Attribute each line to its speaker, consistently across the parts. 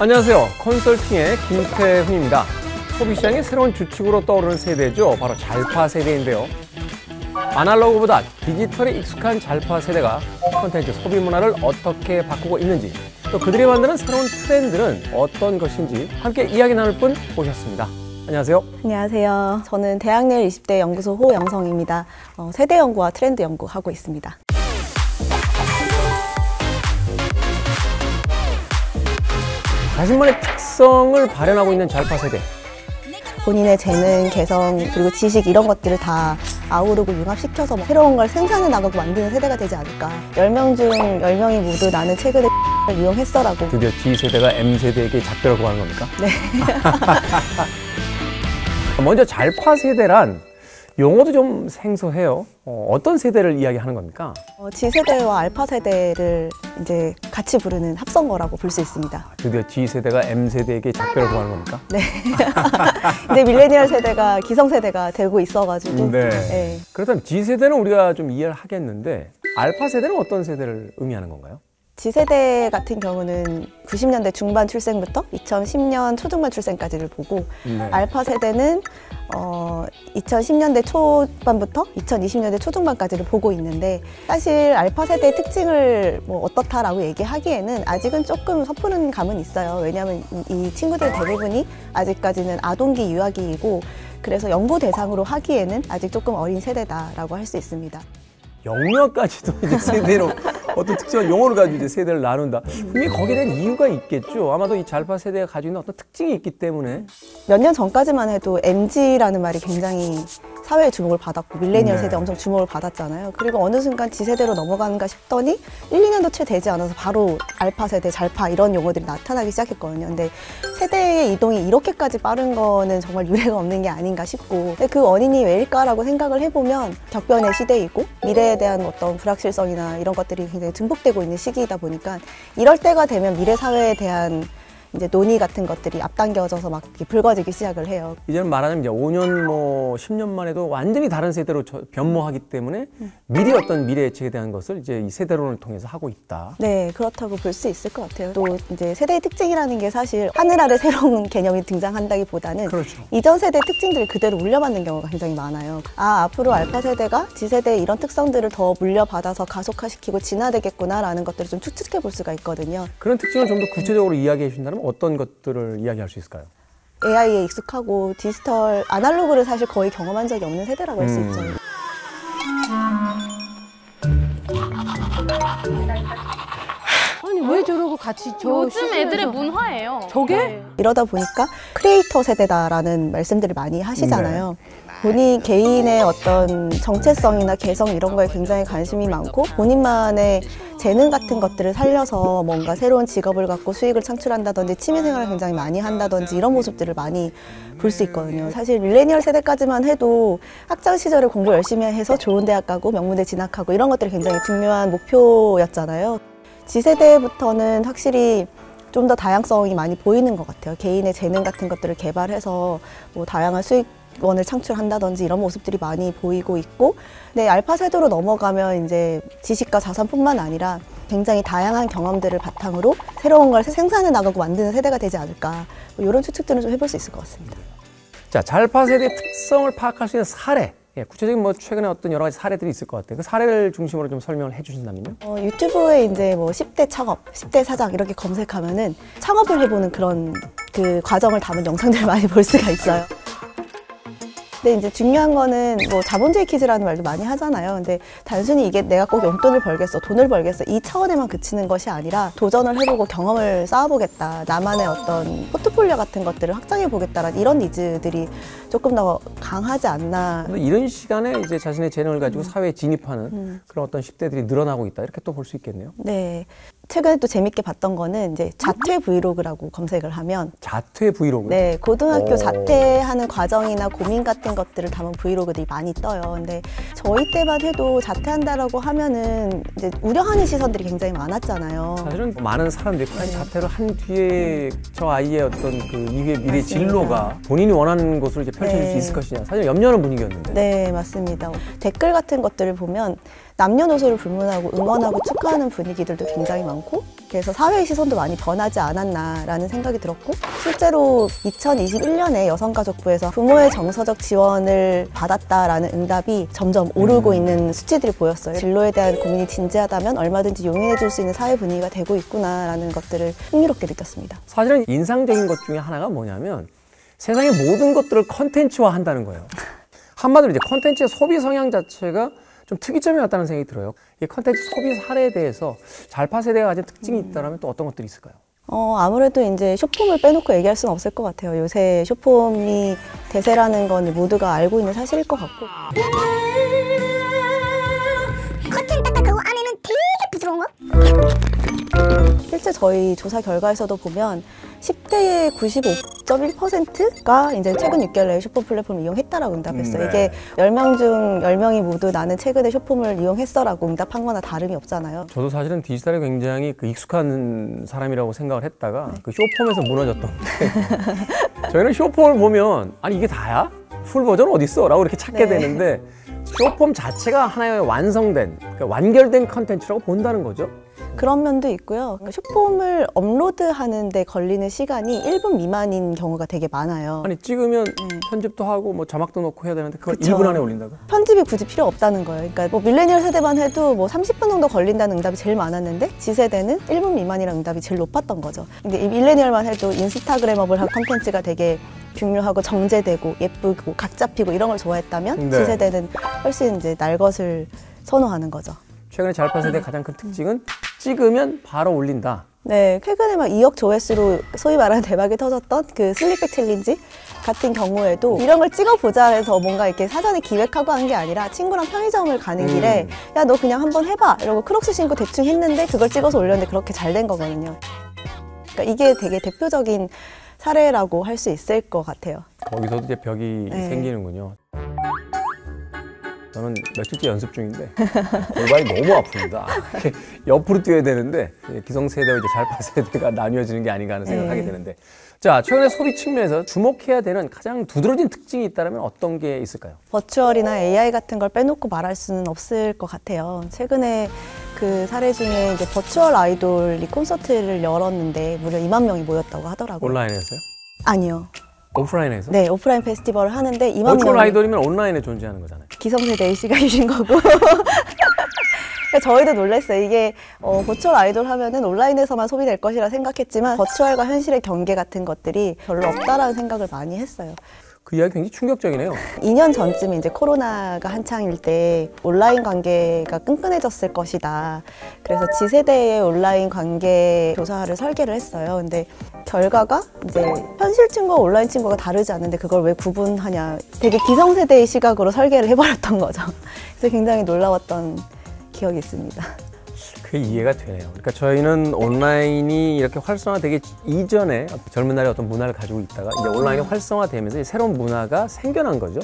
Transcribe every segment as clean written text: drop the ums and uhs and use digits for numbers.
Speaker 1: 안녕하세요. 컨설팅의 김태훈입니다. 소비시장의 새로운 주축으로 떠오르는 세대죠. 바로 잘파 세대인데요. 아날로그보다 디지털에 익숙한 잘파 세대가 콘텐츠 소비 문화를 어떻게 바꾸고 있는지, 또 그들이 만드는 새로운 트렌드는 어떤 것인지 함께 이야기 나눌 분 모셨습니다. 안녕하세요.
Speaker 2: 안녕하세요. 저는 대학내일 20대 연구소 호영성입니다. 세대 연구와 트렌드 연구 하고 있습니다.
Speaker 1: 자신만의 특성을 발현하고 있는 잘파 세대.
Speaker 2: 본인의 재능, 개성, 그리고 지식 이런 것들을 다 아우르고 융합시켜서 새로운 걸 생산해 나가고 만드는 세대가 되지 않을까. 10명 중 10명이 모두 나는 최근에 를 이용했어라고.
Speaker 1: 드디어 G세대가 M세대에게 작별하고 가는 겁니까?
Speaker 2: 네.
Speaker 1: 먼저 잘파 세대란 용어도 좀 생소해요. 어떤 세대를 이야기하는 겁니까?
Speaker 2: G세대와 알파세대를 이제 같이 부르는 합성어라고 볼 수 있습니다.
Speaker 1: 드디어 G세대가 M세대에게 작별하고 가는 겁니까?
Speaker 2: 네. 근데 밀레니얼 세대가 기성세대가 되고 있어가지고.
Speaker 1: 네.
Speaker 2: 네.
Speaker 1: 그렇다면 G세대는 우리가 좀 이해를 하겠는데 알파세대는 어떤 세대를 의미하는 건가요?
Speaker 2: G세대 같은 경우는 90년대 중반 출생부터 2010년 초중반 출생까지를 보고,
Speaker 1: 네.
Speaker 2: 알파 세대는 2010년대 초반부터 2020년대 초중반까지를 보고 있는데, 사실 알파 세대의 특징을 뭐 어떻다라고 얘기하기에는 아직은 조금 섣부른 감은 있어요. 왜냐하면 이 친구들 대부분이 아직까지는 아동기 유아기이고, 그래서 연구 대상으로 하기에는 아직 조금 어린 세대다라고 할 수 있습니다.
Speaker 1: 영유아까지도 이제 세대로 어떤 특정한 용어를 가지고 이제 세대를 나눈다. 분명히 거기에 대한 이유가 있겠죠. 아마도 이 잘파 세대가 가지고 있는 어떤 특징이 있기 때문에.
Speaker 2: 몇 년 전까지만 해도 MZ라는 말이 굉장히 사회의 주목을 받았고, 밀레니얼 세대 엄청 주목을 받았잖아요. 그리고 어느 순간 G세대로 넘어가는가 싶더니 1, 2년도 채 되지 않아서 바로 알파 세대, 잘파 이런 용어들이 나타나기 시작했거든요. 근데 세대의 이동이 이렇게까지 빠른 거는 정말 유례가 없는 게 아닌가 싶고, 근데 그 원인이 왜일까라고 생각을 해보면 격변의 시대이고 미래에 대한 어떤 불확실성이나 이런 것들이 굉장히 증폭되고 있는 시기이다 보니까, 이럴 때가 되면 미래 사회에 대한 이제 논의 같은 것들이 앞당겨져서 막 이렇게 불거지기 시작을 해요.
Speaker 1: 이제는 말하자면 이제 5년, 10년만 해도 완전히 다른 세대로 변모하기 때문에 미리 어떤 미래 예측에 대한 것을 이제 이 세대론을 통해서 하고 있다.
Speaker 2: 네, 그렇다고 볼 수 있을 것 같아요. 또 이제 세대의 특징이라는 게 사실 하늘 아래 새로운 개념이 등장한다기보다는,
Speaker 1: 그렇죠.
Speaker 2: 이전 세대의 특징들을 그대로 물려받는 경우가 굉장히 많아요. 아, 앞으로 알파 세대가 G세대의 이런 특성들을 더 물려받아서 가속화시키고 진화되겠구나라는 것들을 좀 추측해 볼 수가 있거든요.
Speaker 1: 그런 특징을 좀 더 구체적으로 이야기해 주신다면 어떤 것들을 이야기할 수 있을까요?
Speaker 2: AI에 익숙하고 디지털, 아날로그를 사실 거의 경험한 적이 없는 세대라고 할 수 있죠.
Speaker 3: 아니 왜 저러고 같이
Speaker 4: 요즘 애들의 문화예요.
Speaker 3: 저게?
Speaker 4: 네.
Speaker 2: 이러다 보니까 크리에이터 세대다라는 말씀들을 많이 하시잖아요. 본인 개인의 어떤 정체성이나 개성 이런 거에 굉장히 관심이 많고, 본인만의 재능 같은 것들을 살려서 뭔가 새로운 직업을 갖고 수익을 창출한다든지 취미생활을 굉장히 많이 한다든지 이런 모습들을 많이 볼 수 있거든요. 사실 밀레니얼 세대까지만 해도 학창 시절에 공부 열심히 해서 좋은 대학 가고 명문대 진학하고 이런 것들이 굉장히 중요한 목표였잖아요. G세대부터는 확실히 좀 더 다양성이 많이 보이는 것 같아요. 개인의 재능 같은 것들을 개발해서 뭐 다양한 수익원을 창출한다든지 이런 모습들이 많이 보이고 있고, 근데 알파 세대로 넘어가면 이제 지식과 자산뿐만 아니라 굉장히 다양한 경험들을 바탕으로 새로운 걸 생산해 나가고 만드는 세대가 되지 않을까, 뭐 이런 추측들은 좀 해볼 수 있을 것 같습니다.
Speaker 1: 자, 잘파 세대의 특성을 파악할 수 있는 사례. 구체적인 뭐 최근에 어떤 여러 가지 사례들이 있을 것 같아요. 그 사례를 중심으로 좀 설명을 해주신다면요?
Speaker 2: 유튜브에 이제 뭐 10대 창업, 10대 사장 이렇게 검색하면은 창업을 해보는 그런 그 과정을 담은 영상들을 많이 볼 수가 있어요. 근데 이제 중요한 거는 뭐 자본주의 퀴즈라는 말도 많이 하잖아요. 근데 단순히 이게 내가 꼭 용돈을 벌겠어, 돈을 벌겠어 이 차원에만 그치는 것이 아니라 도전을 해보고 경험을 쌓아보겠다, 나만의 어떤 포트폴리오 같은 것들을 확장해 보겠다라는 이런 니즈들이 조금 더 강하지 않나.
Speaker 1: 이런 시간에 이제 자신의 재능을 가지고 사회에 진입하는 그런 어떤 10대들이 늘어나고 있다, 이렇게 또 볼 수 있겠네요.
Speaker 2: 네. 최근에 또 재밌게 봤던 거는 이제 자퇴 브이로그라고 검색을 하면,
Speaker 1: 자퇴 브이로그?
Speaker 2: 네, 고등학교 자퇴하는 과정이나 고민 같은 것들을 담은 브이로그들이 많이 떠요. 근데 저희 때만 해도 자퇴한다라고 하면은 이제 우려하는 시선들이 굉장히 많았잖아요.
Speaker 1: 사실은 많은 사람들이 과연 자퇴를 한 뒤에 저 아이의 어떤 그 이후의 미래 진로가 본인이 원하는 곳으로 이제 펼쳐질 수 있을 것이냐, 사실 염려하는 분위기였는데.
Speaker 2: 네, 맞습니다. 댓글 같은 것들을 보면 남녀노소를 불문하고 응원하고 축하하는 분위기들도 굉장히 많고 그래서 사회의 시선도 많이 변하지 않았나라는 생각이 들었고 실제로 2021년에 여성가족부에서 부모의 정서적 지원을 받았다라는 응답이 점점 오르고 있는 수치들이 보였어요. 진로에 대한 고민이 진지하다면 얼마든지 용인해 줄 수 있는 사회 분위기가 되고 있구나라는 것들을 흥미롭게 느꼈습니다.
Speaker 1: 사실은 인상적인 것 중에 하나가 뭐냐면 세상의 모든 것들을 컨텐츠화 한다는 거예요. 한마디로 이제 컨텐츠의 소비 성향 자체가 좀 특이점이 왔다는 생각이 들어요. 이 컨텐츠 소비 사례에 대해서 잘파 세대가 가진 특징이 있다면 또 어떤 것들이 있을까요?
Speaker 2: 아무래도 이제 숏폼을 빼놓고 얘기할 수는 없을 것 같아요. 요새 숏폼이 대세라는 건 모두가 알고 있는 사실일 것 같고.
Speaker 5: 커튼 딱딱하고 안에는 되게 부드러운 거?
Speaker 2: 실제 저희 조사 결과에서도 보면 10대의 95.1%가 이제 최근 6개월 내에 숏폼 플랫폼을 이용했다라고 응답했어요.
Speaker 1: 네.
Speaker 2: 이게 10명 중 10명이 모두 나는 최근에 숏폼을 이용했어라고 응답한 거나 다름이 없잖아요.
Speaker 1: 저도 사실은 디지털에 굉장히 익숙한 사람이라고 생각을 했다가 그 쇼폼에서 무너졌던 게 저희는 쇼폼을 보면 아니 이게 다야? 풀 버전 어디 있어? 라고 이렇게 찾게
Speaker 2: 네.
Speaker 1: 되는데 쇼폼 자체가 하나의 완성된, 그러니까 완결된 컨텐츠라고 본다는 거죠.
Speaker 2: 그런 면도 있고요. 숏폼을 업로드하는 데 걸리는 시간이 1분 미만인 경우가 되게 많아요.
Speaker 1: 아니 찍으면 편집도 하고 뭐 자막도 넣고 해야 되는데 그걸
Speaker 2: 그쵸.
Speaker 1: 1분 안에 올린다고?
Speaker 2: 편집이 굳이 필요 없다는 거예요. 그러니까 뭐 밀레니얼 세대만 해도 뭐 30분 정도 걸린다는 응답이 제일 많았는데 Z세대는 1분 미만이라는 응답이 제일 높았던 거죠. 근데 이 밀레니얼만 해도 인스타그래머블한 콘텐츠가 되게 중요하고 정제되고 예쁘고 각 잡히고 이런 걸 좋아했다면
Speaker 1: 네.
Speaker 2: Z세대는 훨씬 이제 날 것을 선호하는 거죠.
Speaker 1: 최근에 잘파 세대의 가장 큰 특징은 찍으면 바로 올린다.
Speaker 2: 네, 최근에 막 2억 조회수로 소위 말하는 대박이 터졌던 그 슬립백 챌린지 같은 경우에도 이런 걸 찍어보자 해서 뭔가 이렇게 사전에 기획하고 한 게 아니라 친구랑 편의점을 가는 길에 야, 너 그냥 한번 해봐 이러고 크록스 신고 대충 했는데 그걸 찍어서 올렸는데 그렇게 잘 된 거거든요. 그러니까 이게 되게 대표적인 사례라고 할 수 있을 것 같아요.
Speaker 1: 거기서도 이제 벽이
Speaker 2: 네.
Speaker 1: 생기는군요. 저는 며칠째 연습 중인데 골반이 너무 아픕니다. 이렇게 옆으로 뛰어야 되는데 기성세대와 이제 잘파 세대가 나뉘어지는 게 아닌가 하는 생각을
Speaker 2: 네.
Speaker 1: 하게 되는데 자, 최근에 소비 측면에서 주목해야 되는 가장 두드러진 특징이 있다면 어떤 게 있을까요?
Speaker 2: 버추얼이나 AI 같은 걸 빼놓고 말할 수는 없을 것 같아요. 최근에 그 사례 중에 이제 버추얼 아이돌이 콘서트를 열었는데 무려 2만 명이 모였다고 하더라고요.
Speaker 1: 온라인에서요?
Speaker 2: 아니요.
Speaker 1: 오프라인에서?
Speaker 2: 네, 오프라인 페스티벌을 하는데 2만
Speaker 1: 버추얼
Speaker 2: 명이
Speaker 1: 아이돌이면 온라인에 존재하는 거잖아요.
Speaker 2: 기성세대의 시각이신 거고. 저희도 놀랐어요. 이게 버추얼 아이돌 하면은 온라인에서만 소비될 것이라 생각했지만 버추얼과 현실의 경계 같은 것들이 별로 없다라는 생각을 많이 했어요.
Speaker 1: 그 이야기 굉장히 충격적이네요.
Speaker 2: 2년 전쯤에 이제 코로나가 한창일 때 온라인 관계가 끈끈해졌을 것이다. 그래서 Z세대의 온라인 관계 조사를 설계를 했어요. 근데 결과가 이제 현실 친구와 온라인 친구가 다르지 않은데 그걸 왜 구분하냐. 되게 기성세대의 시각으로 설계를 해버렸던 거죠. 그래서 굉장히 놀라웠던 기억이 있습니다.
Speaker 1: 그게 이해가 되네요. 그러니까 저희는 온라인이 이렇게 활성화되기 이전에 젊은 날의 어떤 문화를 가지고 있다가 이제 온라인이 활성화되면서 이제 새로운 문화가 생겨난 거죠.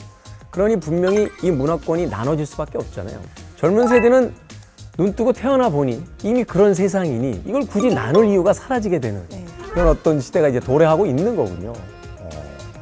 Speaker 1: 그러니 분명히 이 문화권이 나눠질 수밖에 없잖아요. 젊은 세대는 눈 뜨고 태어나 보니 이미 그런 세상이니 이걸 굳이 나눌 이유가 사라지게 되는 그런 어떤 시대가 이제 도래하고 있는 거군요.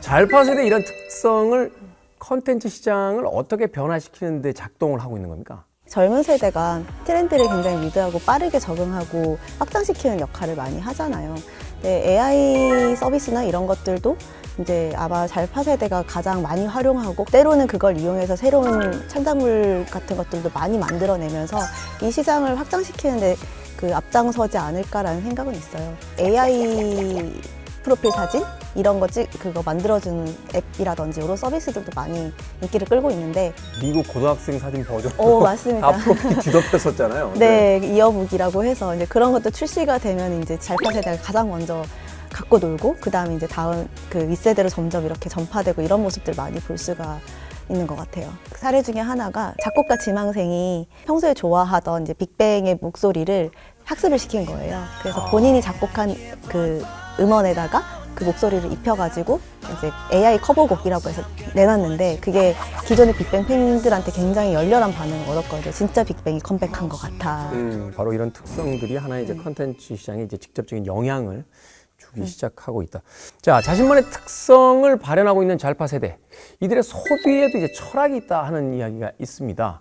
Speaker 1: 잘파 세대 이런 특성을 컨텐츠 시장을 어떻게 변화시키는 데 작동을 하고 있는 겁니까?
Speaker 2: 젊은 세대가 트렌드를 굉장히 리드하고 빠르게 적응하고 확장시키는 역할을 많이 하잖아요. 근데 AI 서비스나 이런 것들도 이제 아마 잘파 세대가 가장 많이 활용하고 때로는 그걸 이용해서 새로운 창작물 같은 것들도 많이 만들어내면서 이 시장을 확장시키는데 그 앞장서지 않을까라는 생각은 있어요. AI 프로필 사진 이런 거 그거 만들어주는 앱이라든지 이런 서비스들도 많이 인기를 끌고 있는데
Speaker 1: 미국 고등학생 사진 버전
Speaker 2: 맞습니다.
Speaker 1: 다 프로필 뒤덮였었잖아요.
Speaker 2: 네, 이어북이라고 해서 이제 그런 것도 출시가 되면 이제 잘파 세대가 가장 먼저 갖고 놀고 그 다음에 이제 다음 그 윗세대로 점점 이렇게 전파되고 이런 모습들 많이 볼 수가 있는 것 같아요. 사례 중에 하나가 작곡가 지망생이 평소에 좋아하던 이제 빅뱅의 목소리를 학습을 시킨 거예요. 그래서 본인이 작곡한 그 음원에다가 그 목소리를 입혀가지고 이제 AI 커버곡이라고 해서 내놨는데 그게 기존의 빅뱅 팬들한테 굉장히 열렬한 반응을 얻었거든요. 진짜 빅뱅이 컴백한 것 같아.
Speaker 1: 바로 이런 특성들이 하나의 이제 컨텐츠 시장에 이제 직접적인 영향을 주기 시작하고 있다. 자, 자신만의 특성을 발현하고 있는 잘파 세대. 이들의 소비에도 이제 철학이 있다 하는 이야기가 있습니다.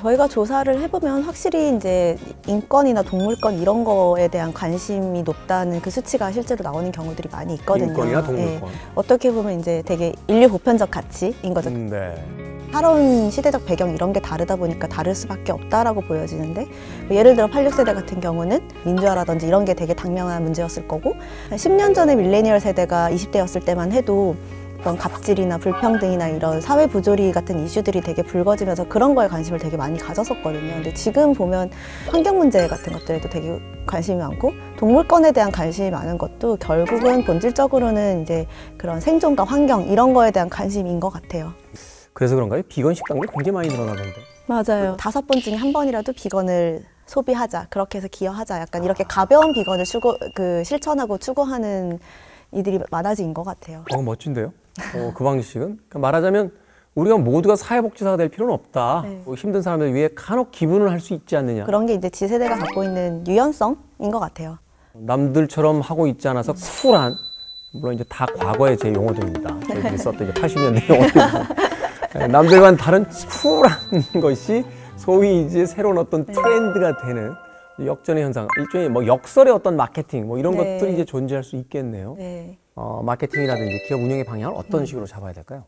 Speaker 2: 저희가 조사를 해보면 확실히 이제 인권이나 동물권 이런 거에 대한 관심이 높다는 그 수치가 실제로 나오는 경우들이 많이 있거든요.
Speaker 1: 인권이나 동물권.
Speaker 2: 어떻게 보면 이제 되게 인류 보편적 가치인 거죠.
Speaker 1: 네.
Speaker 2: 살아온 시대적 배경 이런 게 다르다 보니까 다를 수밖에 없다라고 보여지는데 예를 들어 86세대 같은 경우는 민주화라든지 이런 게 되게 당면한 문제였을 거고 10년 전에 밀레니얼 세대가 20대였을 때만 해도 어떤 갑질이나 불평등이나 이런 사회 부조리 같은 이슈들이 되게 불거지면서 그런 거에 관심을 되게 많이 가졌었거든요. 근데 지금 보면 환경 문제 같은 것들에도 되게 관심이 많고 동물권에 대한 관심이 많은 것도 결국은 본질적으로는 이제 그런 생존과 환경 이런 거에 대한 관심인 것 같아요.
Speaker 1: 그래서 그런가요? 비건 식당도 굉장히 많이 늘어나던데.
Speaker 2: 맞아요. 5번 중에 한 번이라도 비건을 소비하자, 그렇게 해서 기여하자, 약간 이렇게 가벼운 비건을 실천하고 추구하는 이들이 많아진 것 같아요.
Speaker 1: 멋진데요? 그 방식은? 그러니까 말하자면 우리가 모두가 사회복지사가 될 필요는 없다.
Speaker 2: 네.
Speaker 1: 힘든 사람들 위해 간혹 기분을 할 수 있지 않느냐.
Speaker 2: 그런 게 이제 지세대가 갖고 있는 유연성인 것 같아요.
Speaker 1: 남들처럼 하고 있지 않아서 쿨한, 물론 이제 다 과거의 제 용어들입니다. 저희들이 썼던 이제 80년대 용어들. 남들과는 다른 쿨한 것이 소위 이제 새로운 어떤 트렌드가 되는 역전의 현상, 일종의 뭐 역설의 어떤 마케팅 뭐 이런
Speaker 2: 네.
Speaker 1: 것들이 이제 존재할 수 있겠네요.
Speaker 2: 네.
Speaker 1: 마케팅이라든지 기업 운영의 방향을 어떤 식으로 잡아야 될까요?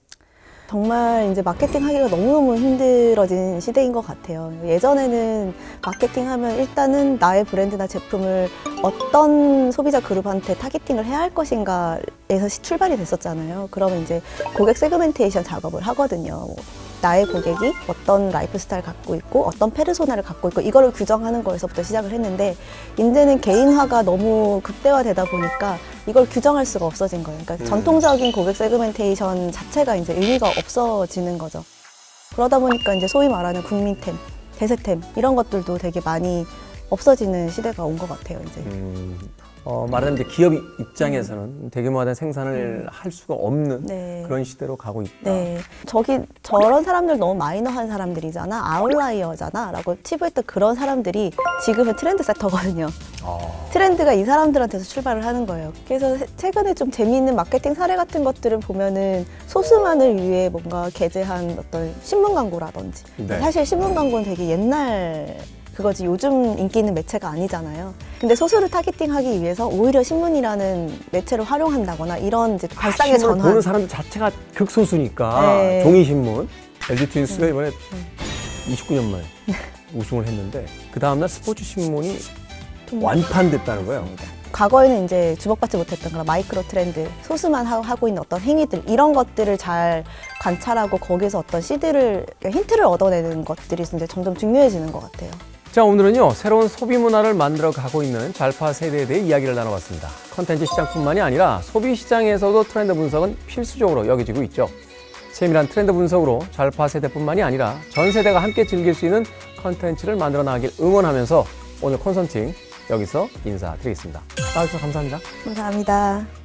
Speaker 2: 정말 이제 마케팅 하기가 너무너무 힘들어진 시대인 것 같아요. 예전에는 마케팅 하면 일단은 나의 브랜드나 제품을 어떤 소비자 그룹한테 타겟팅을 해야 할 것인가에서 출발이 됐었잖아요. 그러면 이제 고객 세그멘테이션 작업을 하거든요. 나의 고객이 어떤 라이프 스타일 갖고 있고 어떤 페르소나를 갖고 있고 이거를 규정하는 거에서부터 시작을 했는데 이제는 개인화가 너무 극대화되다 보니까 이걸 규정할 수가 없어진 거예요. 그러니까 전통적인 고객 세그멘테이션 자체가 이제 의미가 없어지는 거죠. 그러다 보니까 이제 소위 말하는 국민템, 대세템 이런 것들도 되게 많이 없어지는 시대가 온 것 같아요. 이제.
Speaker 1: 말하자면 이제 기업 입장에서는 대규모화된 생산을 할 수가 없는
Speaker 2: 네.
Speaker 1: 그런 시대로 가고 있다.
Speaker 2: 네, 저런 사람들 너무 마이너한 사람들이잖아, 아웃라이어잖아 라고 치부했던 그런 사람들이 지금은 트렌드 세터거든요. 트렌드가 이 사람들한테서 출발을 하는 거예요. 그래서 최근에 좀 재미있는 마케팅 사례 같은 것들을 보면은 소수만을 위해 뭔가 게재한 어떤 신문 광고라든지.
Speaker 1: 네.
Speaker 2: 사실 신문 광고는 되게 옛날 그거지 요즘 인기 있는 매체가 아니잖아요. 근데 소수를 타겟팅하기 위해서 오히려 신문이라는 매체를 활용한다거나 이런 이제 발상의
Speaker 1: 신문을
Speaker 2: 전환.
Speaker 1: 보는 사람들 자체가 극소수니까
Speaker 2: 네.
Speaker 1: 종이신문. LG 트윈스가 이번에 29년 만에 우승을 했는데 그 다음날 스포츠 신문이 완판됐다는 거예요.
Speaker 2: 과거에는 이제 주목받지 못했던 그런 마이크로 트렌드, 소수만 하고 있는 어떤 행위들 이런 것들을 잘 관찰하고 거기서 어떤 힌트를 얻어내는 것들이 이제 점점 중요해지는 것 같아요.
Speaker 1: 자, 오늘은요 새로운 소비 문화를 만들어 가고 있는 잘파 세대에 대해 이야기를 나눠봤습니다. 컨텐츠 시장뿐만이 아니라 소비 시장에서도 트렌드 분석은 필수적으로 여겨지고 있죠. 세밀한 트렌드 분석으로 잘파 세대뿐만이 아니라 전 세대가 함께 즐길 수 있는 컨텐츠를 만들어 나가길 응원하면서 오늘 콘서팅 여기서 인사드리겠습니다. 나와주셔서 감사합니다.
Speaker 2: 감사합니다.